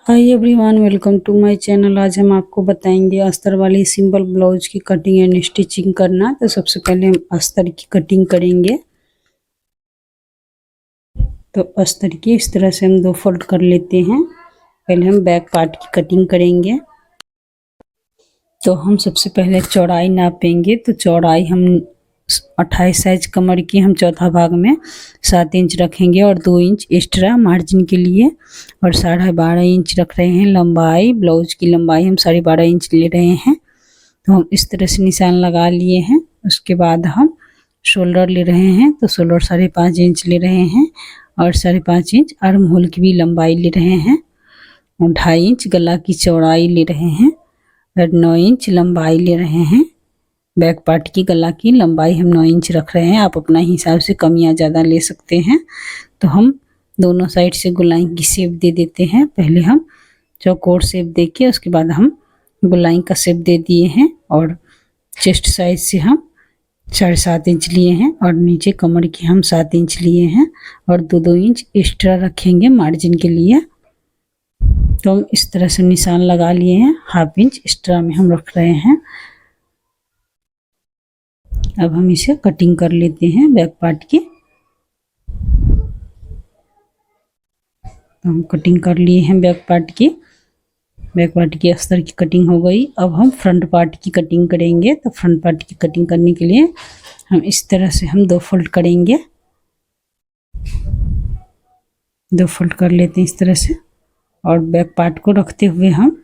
Hi everyone, welcome to my channel. आज हम आपको बताएंगे अस्तर वाली सिंपल ब्लाउज की कटिंग एंड स्टिचिंग करना। तो सबसे पहले हम अस्तर की कटिंग करेंगे। तो अस्तर की इस तरह से हम 2 फोल्ड कर लेते हैं। पहले हम बैक पार्ट की कटिंग करेंगे। तो हम सबसे पहले चौड़ाई नापेंगे। तो चौड़ाई हम 28 साइज कमर की हम चौथा भाग में 7 इंच रखेंगे और 2 इंच एक्स्ट्रा मार्जिन के लिए और 12.5 इंच रख रहे हैं लंबाई। ब्लाउज की लंबाई हम 12.5 इंच ले रहे हैं। तो हम इस तरह से निशान लगा लिए हैं। उसके बाद हम शोल्डर ले रहे हैं। तो शोल्डर 5.5 इंच ले रहे हैं और 5.5 इंच आर्म होल की भी लंबाई ले रहे हैं और 2.5 इंच गला की चौड़ाई ले रहे हैं और 9 इंच लंबाई ले रहे हैं। बैक पार्ट की गला की लंबाई हम 9 इंच रख रहे हैं। आप अपना हिसाब से कम या ज़्यादा ले सकते हैं। तो हम दोनों साइड से गोलाई की शेप दे देते हैं। पहले हम चौकोर शेप देके उसके बाद हम गोलाई का शेप दे दिए हैं और चेस्ट साइज से हम 7.5 इंच लिए हैं और नीचे कमर की हम 7 इंच लिए हैं और 2-2 इंच एक्स्ट्रा रखेंगे मार्जिन के लिए। तो हम इस तरह से निशान लगा लिए हैं। 1/2 इंच एक्स्ट्रा में हम रख रहे हैं। अब हम इसे कटिंग कर लेते हैं बैक पार्ट की। तो हम कटिंग कर लिए हैं बैक पार्ट की। बैक पार्ट की अस्तर की कटिंग हो गई। अब हम फ्रंट पार्ट की कटिंग करेंगे। तो फ्रंट पार्ट की कटिंग करने के लिए हम इस तरह से हम 2 फोल्ड करेंगे। 2 फोल्ड कर लेते हैं इस तरह से और बैक पार्ट को रखते हुए हम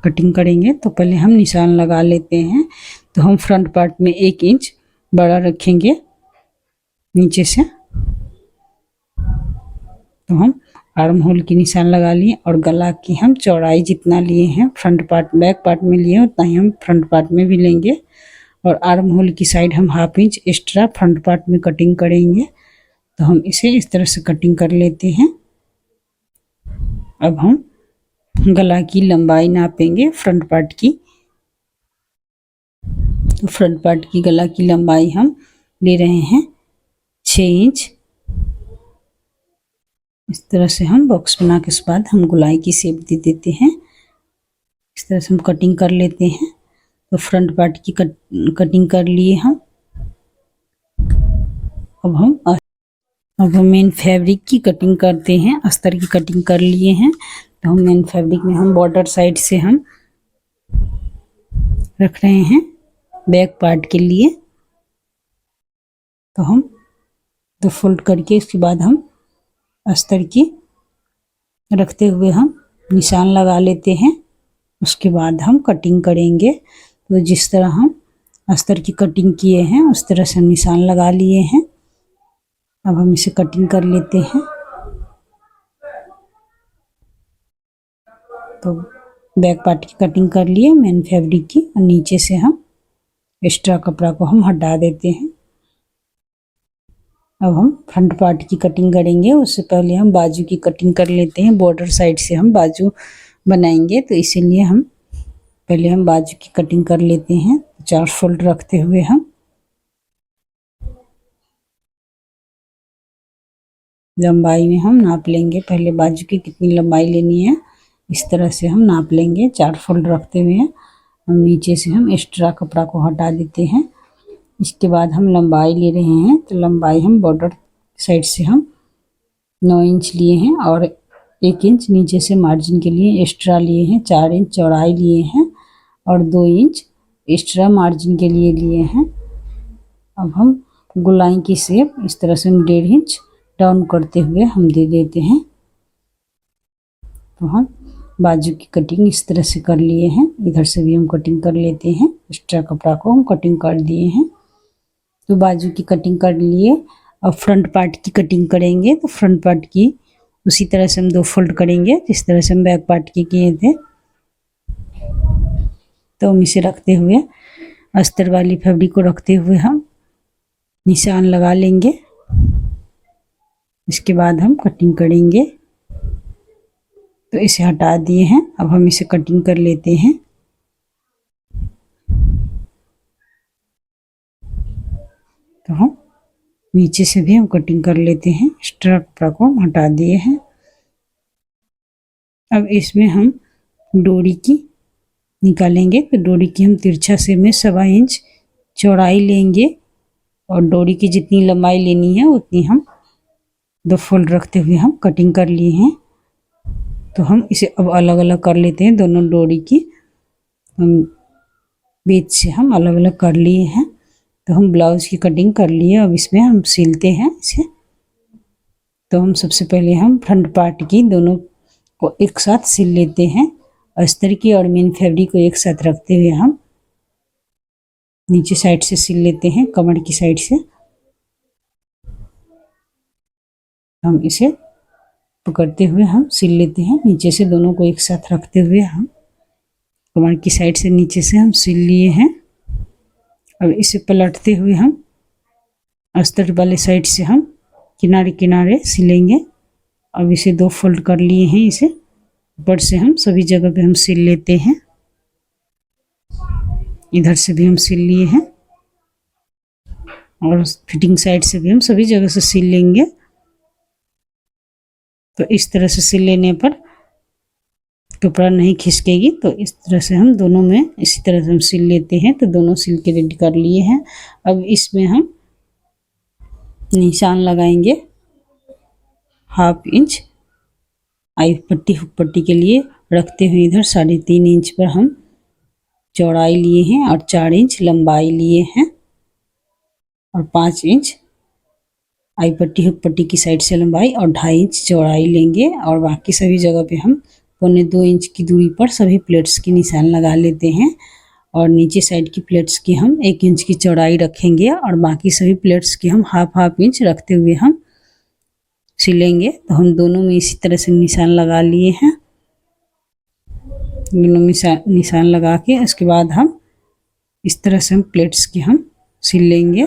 कटिंग करेंगे। तो पहले हम निशान लगा लेते हैं। तो हम फ्रंट पार्ट में 1 इंच बड़ा रखेंगे नीचे से। तो हम आर्म होल की निशान लगा लिए और गला की हम चौड़ाई जितना लिए हैं फ्रंट पार्ट बैक पार्ट में लिए उतना ही हम फ्रंट पार्ट में भी लेंगे और आर्म होल की साइड हम 1/2 इंच एक्स्ट्रा फ्रंट पार्ट में कटिंग करेंगे। तो हम इसे इस तरह से कटिंग कर लेते हैं। अब हम गला की लंबाई नापेंगे फ्रंट पार्ट की। तो फ्रंट पार्ट की गला की लंबाई हम ले रहे हैं 6 इंच। इस तरह से हम बॉक्स बना के उसके बाद हम गोलाई की शेप दे देते हैं। इस तरह से हम कटिंग कर लेते हैं। तो फ्रंट पार्ट की कटिंग कर लिए हम। अब हम मेन फैब्रिक की कटिंग करते हैं। अस्तर की कटिंग कर लिए हैं। तो हम मेन फैब्रिक में हम बॉर्डर साइड से हम रख रहे हैं बैक पार्ट के लिए। तो हम 2 फोल्ड करके इसके बाद हम अस्तर की रखते हुए हम निशान लगा लेते हैं। उसके बाद हम कटिंग करेंगे। तो जिस तरह हम अस्तर की कटिंग किए हैं उस तरह से निशान लगा लिए हैं। अब हम इसे कटिंग कर लेते हैं। तो बैक पार्ट की कटिंग कर लिए मेन फैब्रिक की और नीचे से हम एक्स्ट्रा कपड़ा को हम हटा देते हैं। अब हम फ्रंट पार्ट की कटिंग करेंगे। उससे पहले हम बाजू की कटिंग कर लेते हैं। बॉर्डर साइड से हम बाजू बनाएंगे तो इसीलिए हम पहले हम बाजू की कटिंग कर लेते हैं। 4 फोल्ड रखते हुए हम लंबाई में हम नाप लेंगे। पहले बाजू की कितनी लंबाई लेनी है इस तरह से हम नाप लेंगे। 4 फोल्ड रखते हुए हम नीचे से हम एक्स्ट्रा कपड़ा को हटा देते हैं। इसके बाद हम लंबाई ले रहे हैं। तो लंबाई हम बॉर्डर साइड से हम 9 इंच लिए हैं और 1 इंच नीचे से मार्जिन के लिए एक्स्ट्रा लिए हैं। 4 इंच चौड़ाई लिए हैं और 2 इंच एक्स्ट्रा मार्जिन के लिए लिए हैं। अब हम गोलाई की शेप इस तरह से हम 1.5 इंच डाउन करते हुए हम दे देते हैं। तो हम बाजू की कटिंग इस तरह से कर लिए हैं। इधर से भी हम कटिंग कर लेते हैं। एक्स्ट्रा कपड़ा को हम कटिंग कर दिए हैं। तो बाजू की कटिंग कर लिए। अब फ्रंट पार्ट की कटिंग करेंगे। तो फ्रंट पार्ट की उसी तरह से हम 2 फोल्ड करेंगे जिस तरह से हम बैक पार्ट की किए थे। तो हम इसे रखते हुए अस्तर वाली फैब्रिक को रखते हुए हम निशान लगा लेंगे। इसके बाद हम कटिंग करेंगे। तो इसे हटा दिए हैं। अब हम इसे कटिंग कर लेते हैं। तो हम नीचे से भी हम कटिंग कर लेते हैं। एक्स्ट्रा कपड़ा को हम हटा दिए हैं। अब इसमें हम डोरी की निकालेंगे। तो डोरी की हम तिरछा से में 1.25 इंच चौड़ाई लेंगे और डोरी की जितनी लंबाई लेनी है उतनी हम 2 फोल्ड रखते हुए हम कटिंग कर लिए हैं। तो हम इसे अब अलग अलग कर लेते हैं। दोनों डोरी की हम बीच से हम अलग अलग कर लिए हैं। तो हम ब्लाउज की कटिंग कर लिए। अब इसमें हम सिलते हैं इसे। तो हम सबसे पहले हम फ्रंट पार्ट की दोनों को एक साथ सिल लेते हैं। अस्तर की और मेन फैब्रिक को एक साथ रखते हुए हम नीचे साइड से सिल लेते हैं, कमर की साइड से। हम इसे पकड़ते हुए हम सिल लेते हैं। नीचे से दोनों को एक साथ रखते हुए हम कमर की साइड से नीचे से हम सिल लिए हैं। अब इसे पलटते हुए हम अस्तर वाले साइड से हम किनारे किनारे सिलेंगे। अब इसे 2 फोल्ड कर लिए हैं। इसे ऊपर से हम सभी जगह पे हम सिल लेते हैं। इधर से भी हम सिल लिए हैं और फिटिंग साइड से भी हम सभी जगह से सिल लेंगे। तो इस तरह से सिल लेने पर कपड़ा नहीं खिसकेगी। तो इस तरह से हम दोनों में इसी तरह से हम सिल लेते हैं। तो दोनों सिल के रेडी कर लिए हैं। अब इसमें हम निशान लगाएंगे 1/2 इंच आई पट्टी हुक पट्टी के लिए रखते हुए इधर 3.5 इंच पर हम चौड़ाई लिए हैं और 4 इंच लंबाई लिए हैं और 5 इंच आई पट्टी हुक पट्टी की साइड से लंबाई और 2.5 इंच चौड़ाई लेंगे। और बाकी सभी जगह पे हम 1.25 इंच की दूरी पर सभी प्लेट्स की निशान लगा लेते हैं। और नीचे साइड की प्लेट्स की हम 1 इंच की चौड़ाई रखेंगे और बाकी सभी प्लेट्स की हम 1/2 इंच रखते हुए हम सिलेंगे। तो हम दोनों में इसी तरह से निशान लगा लिए हैं। दोनों में निशान लगा के उसके बाद हम इस तरह से हम प्लेट्स की हम सिल लेंगे।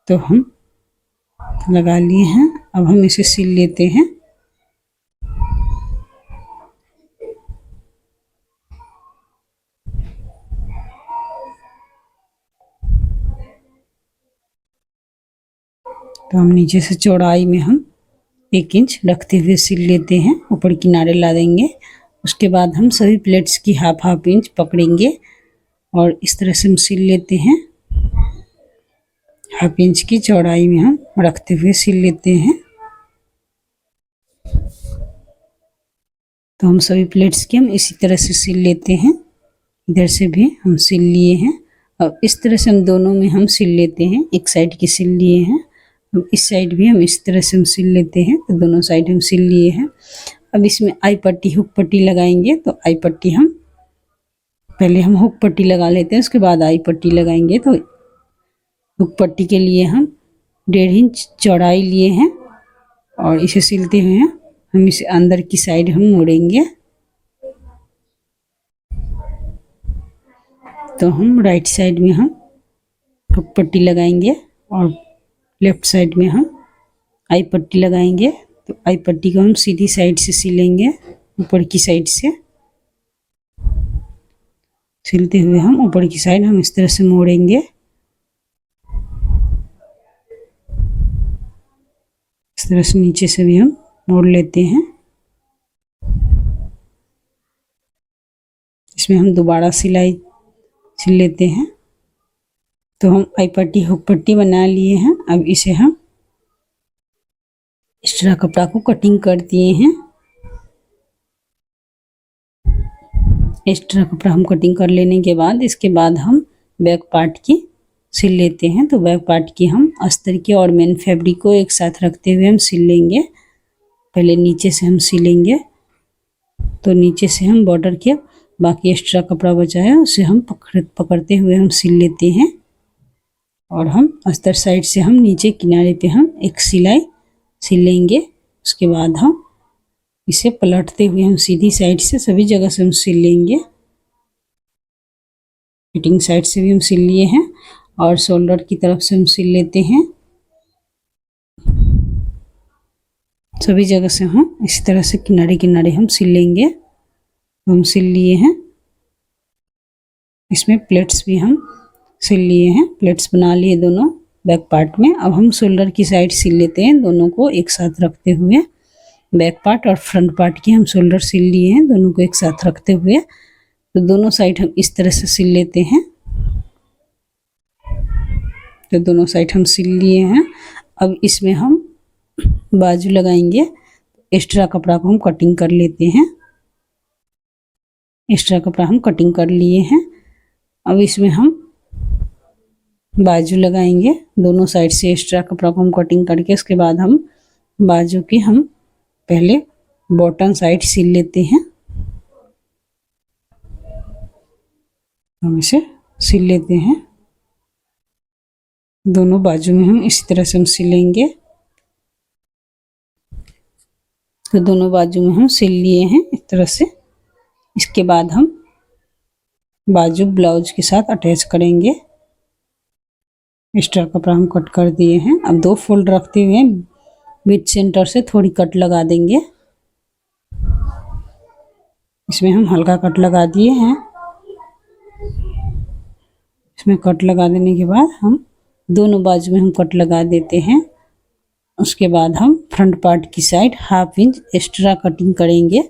तो हम लगा लिए हैं। अब हम इसे सिल लेते हैं। तो हम नीचे से चौड़ाई में हम 1 इंच रखते हुए सिल लेते हैं। ऊपर किनारे ला देंगे। उसके बाद हम सभी प्लेट्स की 1/2 इंच पकड़ेंगे और इस तरह से हम सिल लेते हैं। 1/2 इंच की चौड़ाई में हम रखते हुए सिल लेते हैं। तो हम सभी प्लेट्स की हम इसी तरह से सिल लेते हैं। इधर से भी हम सिल लिए हैं। अब इस तरह से हम दोनों में हम सिल लेते हैं। एक साइड की सिल लिए हैं। अब इस साइड भी हम इस तरह से हम सिल लेते हैं। तो दोनों साइड हम सिल लिए हैं। अब इसमें आई पट्टी हुक पट्टी लगाएंगे। तो आई पट्टी हम पहले हम हुक पट्टी लगा लेते हैं, उसके बाद आई पट्टी लगाएंगे। तो हुक पट्टी के लिए हम 1.5 इंच चौड़ाई लिए हैं और इसे सिलते हुए हम इसे अंदर की साइड हम मोड़ेंगे। तो हम राइट साइड में हम हुक पट्टी लगाएंगे और लेफ्ट साइड में हम आई पट्टी लगाएंगे। तो आई पट्टी को हम सीधी साइड से सिलेंगे, ऊपर की साइड से सिलते हुए हम ऊपर की साइड हम इस तरह से मोड़ेंगे। इस तरह से नीचे से भी हम मोड़ लेते हैं। इसमें हम दोबारा सिलाई सिल लेते हैं। तो हम आई पट्टी हुक पट्टी बना लिए हैं। अब इसे हम एक्स्ट्रा कपड़ा को कटिंग कर दिए हैं। एक्स्ट्रा कपड़ा हम कटिंग कर लेने के बाद इसके बाद हम बैक पार्ट की सिल लेते हैं। तो बैक पार्ट की हम अस्तर की और मेन फैब्रिक को एक साथ रखते हुए हम सिल लेंगे। पहले नीचे से हम सिलेंगे। तो नीचे से हम बॉर्डर के बाकी एक्स्ट्रा कपड़ा बचा है उसे हम पकड़ते हुए हम सिल लेते हैं। और हम अस्तर साइड से हम नीचे किनारे पे हम एक सिलाई सिलेंगे। उसके बाद हम इसे पलटते हुए हम सीधी साइड से सभी जगह से हम सिल लेंगे। फिटिंग साइड से भी हम सिल लिए हैं और शोल्डर की तरफ से हम सिल लेते हैं। सभी जगह से हम इसी तरह से किनारे किनारे हम सिल लेंगे। हम सिल लिए हैं। इसमें प्लेट्स भी हम सिल लिए हैं। प्लेट्स बना लिए दोनों बैक पार्ट में। अब हम शोल्डर की साइड सिल लेते हैं, दोनों को एक साथ रखते हुए। बैक पार्ट और फ्रंट पार्ट की हम शोल्डर सिल लिए हैं, दोनों को एक साथ रखते हुए। तो दोनों साइड हम इस तरह से सिल लेते हैं। तो दोनों साइड हम सिल लिए हैं। अब इसमें हम बाजू लगाएंगे। एक्स्ट्रा कपड़ा को हम कटिंग कर लेते हैं। एक्स्ट्रा कपड़ा हम कटिंग कर लिए हैं। अब इसमें हम बाजू लगाएंगे। दोनों साइड से एक्स्ट्रा कपड़ा को हम कटिंग करके उसके बाद हम बाजू की हम पहले बॉटम साइड सिल लेते हैं। हम इसे सिल लेते हैं। दोनों बाजू में हम इसी तरह से हम सिलेंगे। तो दोनों बाजू में हम सिल लिए हैं इस तरह से। इसके बाद हम बाजू ब्लाउज के साथ अटैच करेंगे। एक्स्ट्रा कपड़ा हम कट कर दिए हैं। अब 2 फोल्ड रखते हुए बीच सेंटर से थोड़ी कट लगा देंगे। इसमें हम हल्का कट लगा दिए हैं। इसमें कट लगा देने के बाद हम दोनों बाजू में हम कट लगा देते हैं। उसके बाद हम फ्रंट पार्ट की साइड 1/2 इंच एक्स्ट्रा कटिंग करेंगे।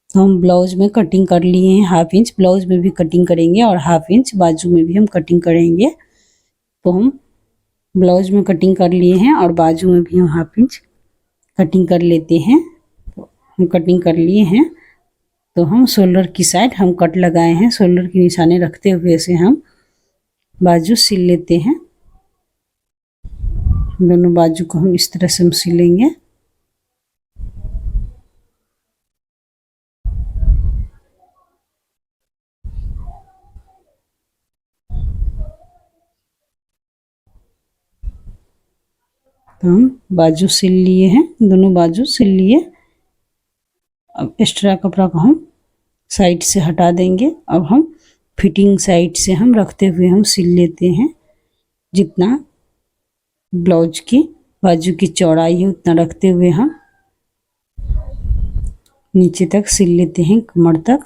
तो हम ब्लाउज में कटिंग कर लिए हैं 1/2 इंच, ब्लाउज में भी कटिंग करेंगे और 1/2 इंच बाजू में भी हम कटिंग करेंगे। तो हम ब्लाउज में कटिंग कर लिए हैं और बाजू में भी हम 1/2 इंच कटिंग कर लेते हैं। तो हम कटिंग कर लिए हैं। तो हम शोल्डर की साइड हम कट लगाए हैं। शोल्डर के निशाने रखते हुए से हम बाजू सिल लेते हैं। दोनों बाजू को हम इस तरह से हम सिलेंगे। तो हम बाजू सिल लिए हैं, दोनों बाजू सिल लिए। अब एक्स्ट्रा कपड़ा को हम साइड से हटा देंगे। अब हम फिटिंग साइड से हम रखते हुए हम सिल लेते हैं। जितना ब्लाउज की बाजू की चौड़ाई है उतना रखते हुए हम नीचे तक सिल लेते हैं, कमर तक।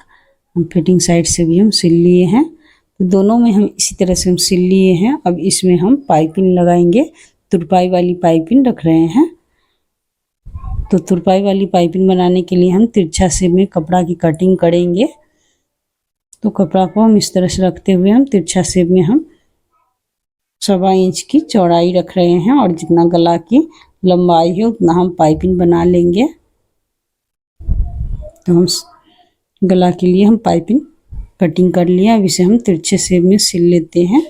हम फिटिंग साइड से भी हम सिल लिए हैं। तो दोनों में हम इसी तरह से हम सिल लिए हैं। अब इसमें हम पाइपिंग लगाएंगे। तुरपाई वाली पाइपिंग रख रहे हैं। तो तुरपाई वाली पाइपिंग बनाने के लिए हम तिरछा शेप में कपड़ा की कटिंग करेंगे। तो कपड़ा को हम इस तरह से रखते हुए हम तिरछा शेप में हम 1.25 इंच की चौड़ाई रख रहे हैं और जितना गला की लंबाई है उतना हम पाइपिंग बना लेंगे। तो हम गला के लिए हम पाइपिंग कटिंग कर लिया। अब इसे हम तिरछे शेप में सिल लेते हैं।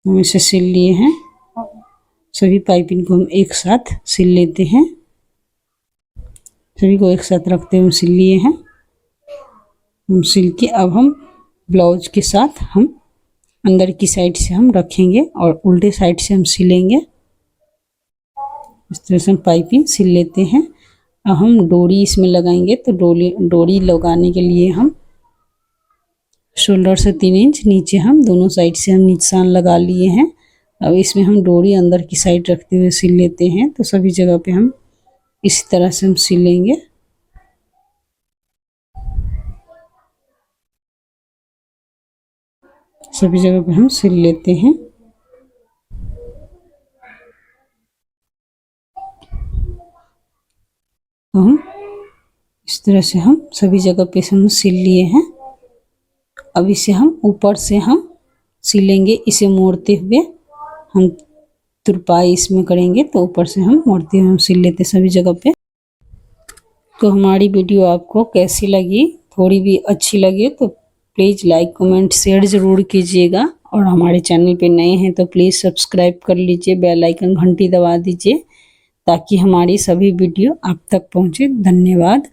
हम इसे सिल लिए हैं। सभी पाइपिंग को हम एक साथ सिल लेते हैं। सभी को एक साथ रखते हुए सिल लिए हैं। हम सिल के अब हम ब्लाउज के साथ हम अंदर की साइड से हम रखेंगे और उल्टे साइड से हम सिलेंगे। इस तरह से हम पाइपिंग सिल लेते हैं। अब हम डोरी इसमें लगाएंगे। तो डोरी लगाने के लिए हम शोल्डर से 3 इंच नीचे हम दोनों साइड से हम निशान लगा लिए हैं। अब इसमें हम डोरी अंदर की साइड रखते हुए सिल लेते हैं। तो सभी जगह पे हम इसी तरह से हम सिलेंगे। सभी जगह पे हम सिल लेते हैं। तो हम इस तरह से हम सभी जगह पे हम सिल लिए हैं। अब इसे हम ऊपर से हम सिलेंगे। इसे मोड़ते हुए हम तुरपाई इसमें करेंगे। तो ऊपर से हम मोड़ते हुए हम सिल लेते सभी जगह पे। तो हमारी वीडियो आपको कैसी लगी, थोड़ी भी अच्छी लगे तो प्लीज़ लाइक कमेंट शेयर ज़रूर कीजिएगा। और हमारे चैनल पे नए हैं तो प्लीज़ सब्सक्राइब कर लीजिए, बेल आइकन घंटी दबा दीजिए ताकि हमारी सभी वीडियो आप तक पहुँचे। धन्यवाद।